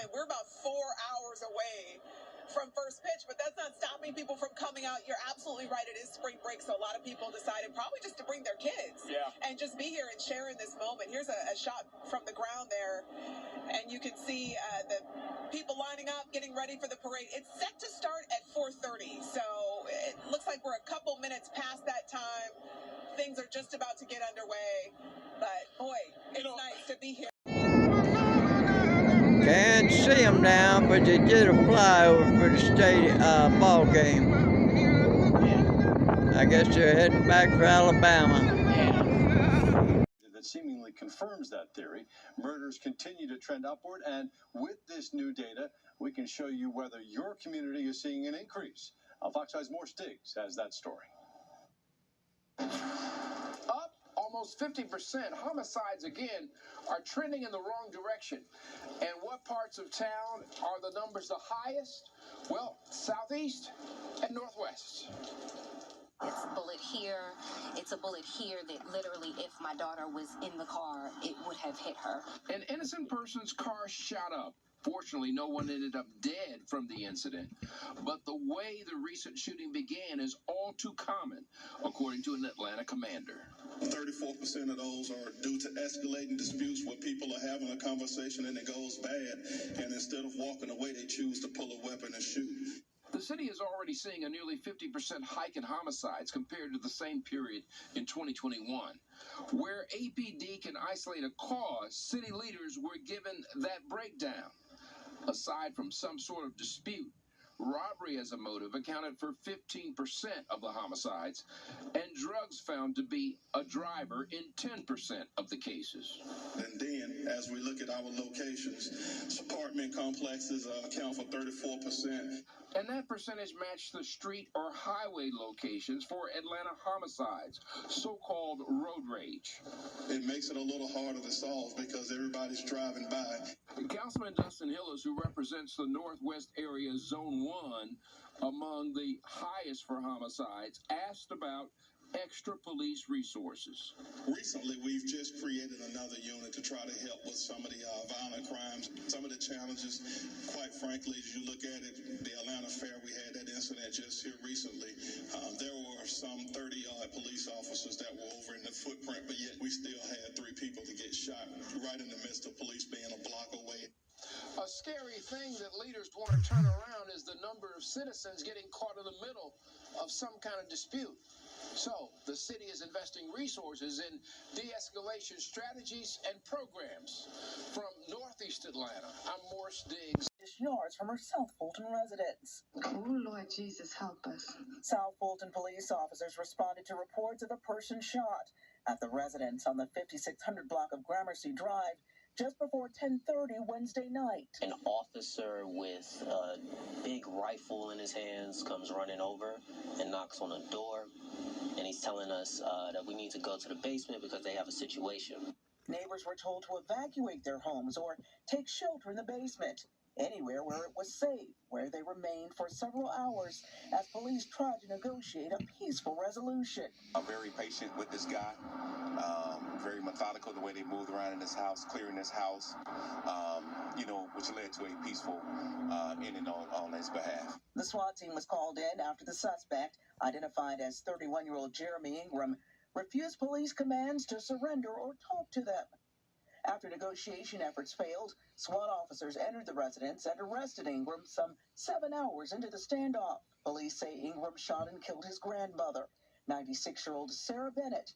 time. We're about 4 hours away from first pitch, but that's not stopping people from coming out. You're absolutely right. It is spring break, so a lot of people decided probably just to bring their kids and just be here and share in this moment. Here's a shot from the ground there, and you can see the people lining up, getting ready for the parade. It's set to start at 4:30, so it looks like we're a couple minutes past that time. Things are just about to get underway, but boy, it's nice to be here. Can't see them now, but they did a flyover for the state ball game. I guess they're heading back for Alabama. That seemingly confirms that theory. Murders continue to trend upward, and with this new data, we can show you whether your community is seeing an increase. Fox Eyes More Stiggs has that story. Up almost 50%. Homicides, again, are trending in the wrong direction. And what parts of town are the numbers the highest? Well, southeast and northwest. It's a bullet here. It's a bullet here that literally, if my daughter was in the car, it would have hit her. An innocent person's car shot up. Fortunately, no one ended up dead from the incident. But the way the recent shooting began is all too common, according to an Atlanta commander. 34% of those are due to escalating disputes where people are having a conversation and it goes bad. And instead of walking away, they choose to pull a weapon and shoot. The city is already seeing a nearly 50% hike in homicides compared to the same period in 2021. Where APD can isolate a cause, city leaders were given that breakdown. Aside from some sort of dispute, robbery as a motive accounted for 15% of the homicides, and drugs found to be a driver in 10% of the cases. And then, as we look at our locations, apartment complexes account for 34%. And that percentage matched the street or highway locations for Atlanta homicides, so-called road rage. It makes it a little harder to solve because everybody's driving by. Councilman Dustin Hillis, who represents the Northwest Area Zone 1, among the highest for homicides, asked about extra police resources. Recently, we've just created another unit to try to help with some of the violent crimes. Some of the challenges, quite frankly, as you look at it, the Atlanta Fair, we had that incident just here recently. There were some 30-odd police officers that were over in the footprint, but yet we still had 3 people to get shot right in the midst of police being a block away. A scary thing that leaders want to turn around is the number of citizens getting caught in the middle of some kind of dispute. So, the city is investing resources in de-escalation strategies and programs. From Northeast Atlanta, I'm Morris Diggs. Yards from her South Fulton residence. Oh, Lord Jesus, help us. South Fulton police officers responded to reports of a person shot at the residence on the 5600 block of Gramercy Drive just before 10:30 Wednesday night. An officer with a big rifle in his hands comes running over and knocks on a door, and he's telling us that we need to go to the basement because they have a situation. Neighbors were told to evacuate their homes or take shelter in the basement, anywhere where it was safe, where they remained for several hours as police tried to negotiate a peaceful resolution. I'm very patient with this guy, very methodical the way they moved around in this house, clearing this house, which led to a peaceful ending on his behalf. The SWAT team was called in after the suspect, identified as 31-year-old Jeremy Ingram, refused police commands to surrender or talk to them. After negotiation efforts failed, SWAT officers entered the residence and arrested Ingram some 7 hours into the standoff. Police say Ingram shot and killed his grandmother, 96-year-old Sarah Bennett.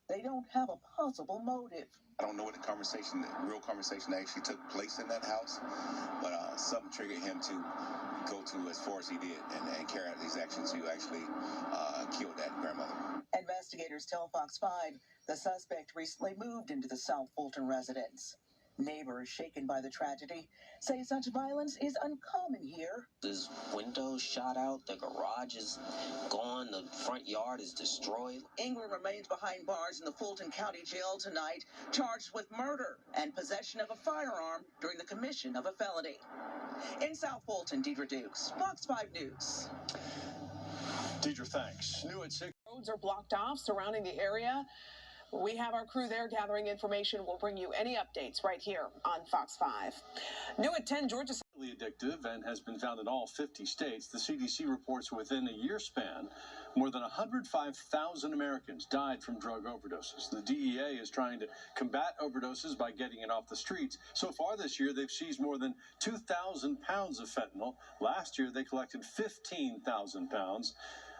They don't have a possible motive. I don't know what the real conversation actually took place in that house, but something triggered him to go to as far as he did and carry out these actions to actually kill that grandmother. Investigators tell Fox 5 the suspect recently moved into the South Fulton residence. Neighbors, shaken by the tragedy, say such violence is uncommon here. His windows shot out, the garage is gone, the front yard is destroyed. Ingram remains behind bars in the Fulton County Jail tonight, charged with murder and possession of a firearm during the commission of a felony. In South Fulton, Deidre Dukes, Fox 5 News. Deidre, thanks. New at 6. Roads are blocked off surrounding the area. We have our crew there gathering information. We'll bring you any updates right here on Fox 5. New at 10, Georgia. Addictive and has been found in all 50 states. The CDC reports within a year span, more than 105,000 Americans died from drug overdoses. The DEA is trying to combat overdoses by getting it off the streets. So far this year, they've seized more than 2,000 pounds of fentanyl. Last year, they collected 15,000 pounds,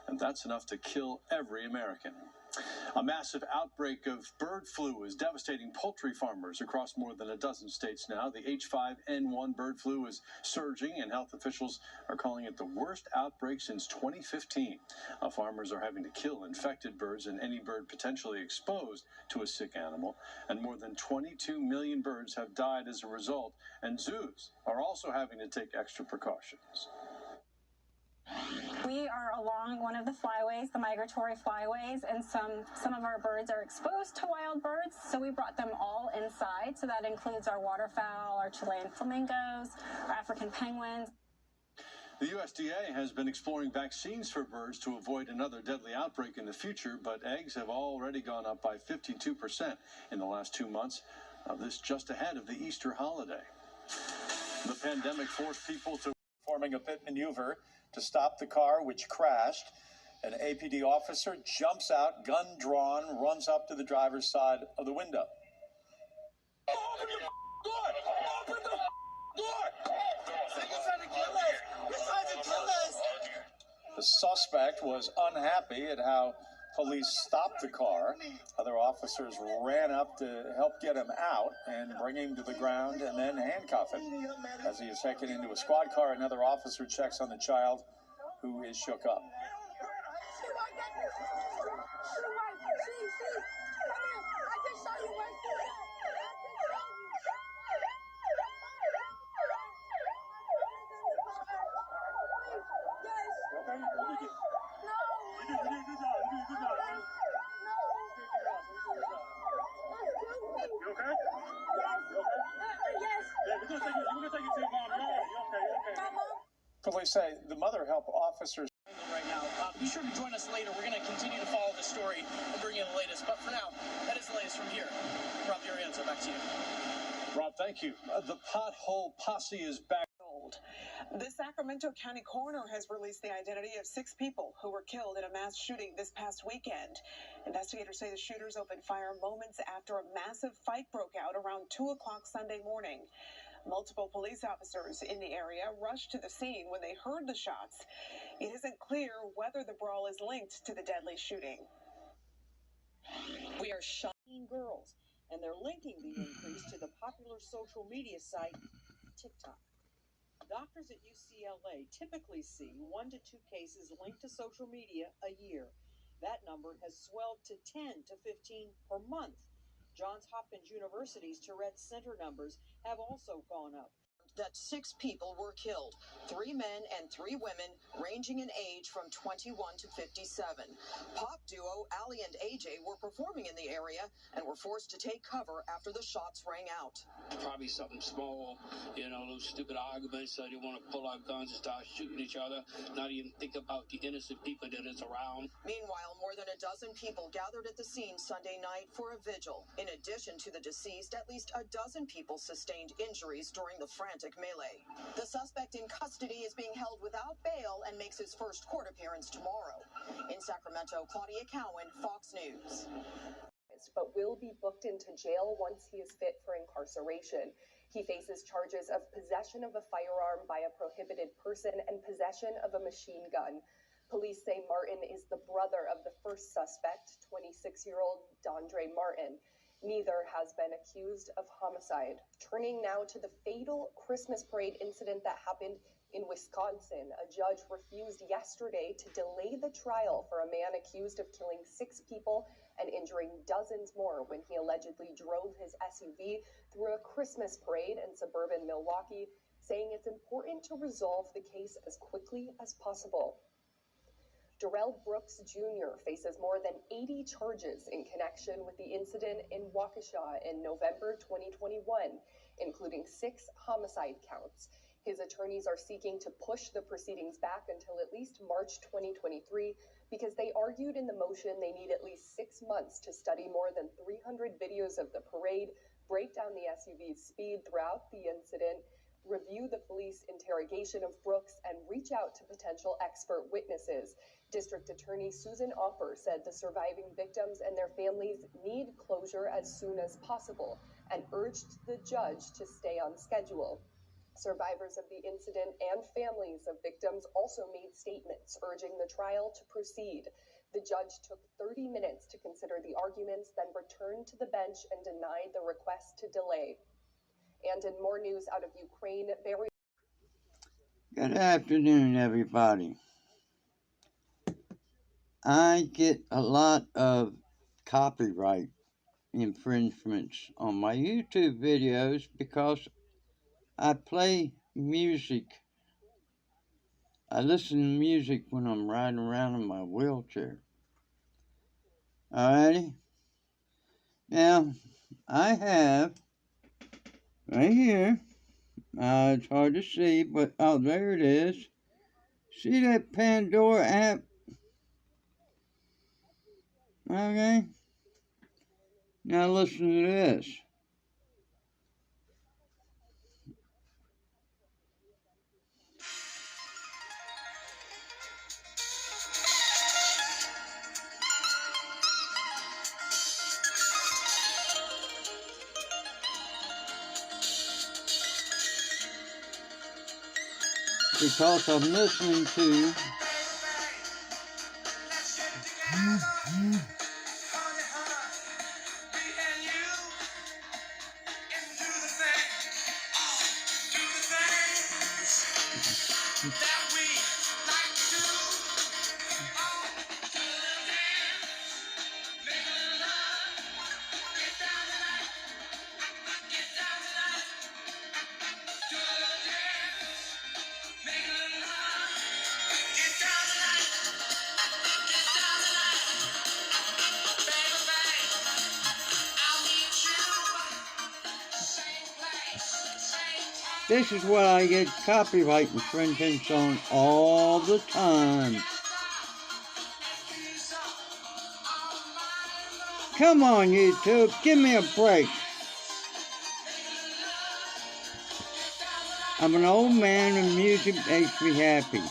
and that's enough to kill every American. A massive outbreak of bird flu is devastating poultry farmers across more than a dozen states now. The H5N1 bird flu is surging, and health officials are calling it the worst outbreak since 2015. Farmers are having to kill infected birds and any bird potentially exposed to a sick animal, and more than 22 million birds have died as a result, and zoos are also having to take extra precautions. We are along one of the flyways, the migratory flyways, and some of our birds are exposed to wild birds, so we brought them all inside. So that includes our waterfowl, our Chilean flamingos, our African penguins. The USDA has been exploring vaccines for birds to avoid another deadly outbreak in the future, but eggs have already gone up by 52% in the last 2 months. This just ahead of the Easter holiday. The pandemic forced people to performing a pit maneuver to stop the car, which crashed. An APD officer jumps out, gun drawn, runs up to the driver's side of the window. Open the door! Open the door! So you're trying to kill us! You're trying to kill us! The suspect was unhappy at how police stopped the car. Other officers ran up to help get him out and bring him to the ground and then handcuff him. As he is taken into a squad car, another officer checks on the child, who is shook up. Police say the mother helped officers. Right now, be sure to join us later. We're going to continue to follow the story and bring you the latest. But for now, that is the latest from here. Rob DiRienzo, back to you. Rob, thank you. The pothole posse is back. The Sacramento County coroner has released the identity of 6 people who were killed in a mass shooting this past weekend. Investigators say the shooters opened fire moments after a massive fight broke out around 2 o'clock Sunday morning. Multiple police officers in the area rushed to the scene when they heard the shots. It isn't clear whether the brawl is linked to the deadly shooting. We are shocking girls, and they're linking the increase to the popular social media site TikTok. Doctors at UCLA typically see 1 to 2 cases linked to social media a year. That number has swelled to 10 to 15 per month. Johns Hopkins University's Tourette Center numbers have also gone up. That 6 people were killed, 3 men and 3 women, ranging in age from 21 to 57. Pop duo Ali and AJ were performing in the area and were forced to take cover after the shots rang out. Probably something small, those stupid arguments, so they want to pull out guns and start shooting each other, not even think about the innocent people that is around. Meanwhile, more than a dozen people gathered at the scene Sunday night for a vigil. In addition to the deceased, at least a dozen people sustained injuries during the frantic melee. The suspect in custody is being held without bail and makes his first court appearance tomorrow. In Sacramento, Claudia Cowan, Fox News. But will be booked into jail once he is fit for incarceration. He faces charges of possession of a firearm by a prohibited person and possession of a machine gun. Police say Martin is the brother of the first suspect, 26-year-old Dondre Martin. Neither has been accused of homicide. Turning now to the fatal Christmas parade incident that happened in Wisconsin. A judge refused yesterday to delay the trial for a man accused of killing 6 people and injuring dozens more when he allegedly drove his SUV through a Christmas parade in suburban Milwaukee, saying it's important to resolve the case as quickly as possible. Darrell Brooks Jr. faces more than 80 charges in connection with the incident in Waukesha in November 2021, including 6 homicide counts. His attorneys are seeking to push the proceedings back until at least March 2023 because they argued in the motion they need at least 6 months to study more than 300 videos of the parade, break down the SUV's speed throughout the incident, review the police interrogation of Brooks, and reach out to potential expert witnesses. District Attorney Susan Opper said the surviving victims and their families need closure as soon as possible and urged the judge to stay on schedule. Survivors of the incident and families of victims also made statements urging the trial to proceed. The judge took 30 minutes to consider the arguments, then returned to the bench and denied the request to delay. And in more news out of Ukraine, Good afternoon, everybody. I get a lot of copyright infringements on my YouTube videos because I play music. I listen to music when I'm riding around in my wheelchair. Alrighty? Now, I have right here, it's hard to see, but oh, there it is. See that Pandora app? Okay. Now listen to this. Because I'm listening to this is what I get copyright infringements on all the time. Come on, YouTube, give me a break. I'm an old man and music makes me happy.